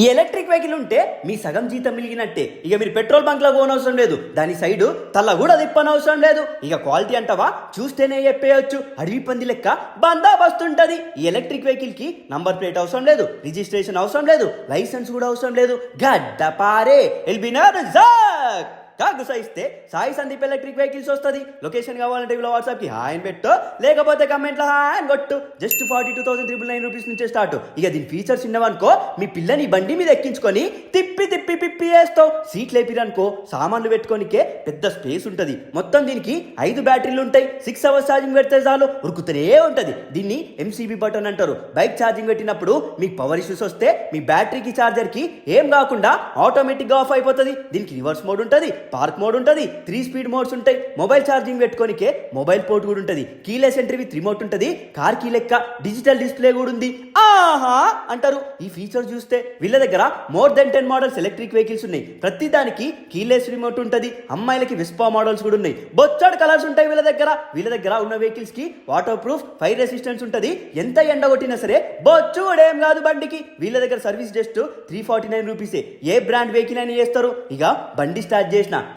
ఈ electric vehicle ఉంటే మీ సగం జీతం మిలిగినట్టే. ఇక మీరు పెట్రోల్ బంక్ లో పోనవసరం లేదు, దాని సైడు తల్ల కూడా తిప్పనవసరం లేదు. ఇక క్వాలిటీ అంటావా, చూస్తేనే చెప్పేయచ్చు, అడవి పంది లెక్క బందాబస్తుంటది. ఈ ఎలక్ట్రిక్ వెహికల్ కి నంబర్ ప్లేట్ అవసరం లేదు, రిజిస్ట్రేషన్ అవసరం లేదు, లైసెన్స్ కూడా అవసరం లేదు. గడ్డ పారే ఎల్బినార్ జాక్ కాగుసా ఇస్తే సాయి సందీప్ ఎలక్ట్రిక్ వెహికల్స్ వస్తుంది. లొకేషన్ కావాలంటే వాట్సాప్ కి హాయ్ అని పెట్టు, లేకపోతే కమెంట్ లో హాయ్ అని కొట్టు. జస్ట్ 42,999 రూపీస్ నుంచే స్టార్ట్. ఇక దీని ఫీచర్స్ ఉన్నవనుకో, మీ పిల్లని బండి మీద ఎక్కించుకొని తిప్పి తిప్పి పిప్పి వేస్తావు. సీట్లు వేపిరనుకో, సామాన్లు పెట్టుకోనికే పెద్ద స్పేస్ ఉంటుంది. మొత్తం దీనికి 5 బ్యాటరీలు ఉంటాయి. 6 అవర్స్ ఛార్జింగ్ పెడితే చాలు, ఉరుకుతూనే ఉంటుంది. దీన్ని ఎంసీబీ బటన్ అంటారు. బైక్ ఛార్జింగ్ పెట్టినప్పుడు మీకు పవర్ ఇష్యూస్ వస్తే మీ బ్యాటరీకి ఛార్జర్ కి ఏం కాకుండా ఆటోమేటిక్ గా ఆఫ్ అయిపోతుంది. దీనికి రివర్స్ మోడ్ ఉంటుంది, పార్క్ మోడ్ ఉంటుంది, 3 స్పీడ్ మోడ్స్ ఉంటాయి. మొబైల్ ఛార్జింగ్ పెట్టుకోనికే మొబైల్ పోర్ట్ కూడా ఉంటుంది. కీలెస్ ఎంట్రీ విత్ రిమోట్ ఉంటుంది. కార్ కీ లెక్క డిజిటల్ డిస్ప్లే కూడా ఉంది. ఆహా అంటారు ఈ ఫీచర్ చూస్తే. వీళ్ళ దగ్గర more than 10 models electric vehicles ఉన్నాయి. ప్రతి దానికి కీలెస్ రిమోట్ ఉంటుంది. అమ్మాయిలకి విస్పా మోడల్స్ కూడా ఉన్నాయి. బొచ్చడు కలర్స్ ఉంటాయి వీళ్ళ దగ్గర. వీళ్ళ దగ్గర ఉన్న వెహికల్స్ కి వాటర్ ప్రూఫ్, ఫైర్ రెసిస్టెన్స్ ఉంటుంది. ఎంత ఎండ కొట్టినా సరే బొచ్చు కూడా ఏం కాదు బండికి. వీళ్ళ దగ్గర సర్వీస్ జస్ట్ 349 రూపీసే. ఏ బ్రాండ్ వెహికల్ అయినా చేస్తారు. ఇక బండి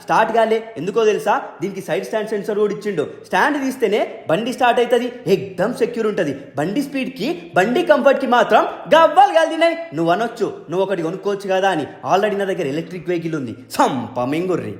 స్టార్ట్ కాలే, ఎందుకో తెలుసా, దీనికి సైడ్ స్టాండ్ సెన్సర్ కూడా ఇచ్చిండు. స్టాండ్ తీస్తేనే బండి స్టార్ట్ అవుతుంది. ఎక్దమ్ సెక్యూర్ ఉంటుంది. బండి స్పీడ్ కి, బండి కంఫర్ట్ కి మాత్రం గవ్వలు కలిదినాయి. నువ్వు అనొచ్చు, నువ్వు ఒకటి కొనుక్కోవచ్చు కదా అని. ఆల్రెడీ నా దగ్గర ఎలక్ట్రిక్ వెహికల్ ఉంది. సంపమింగుర్రి.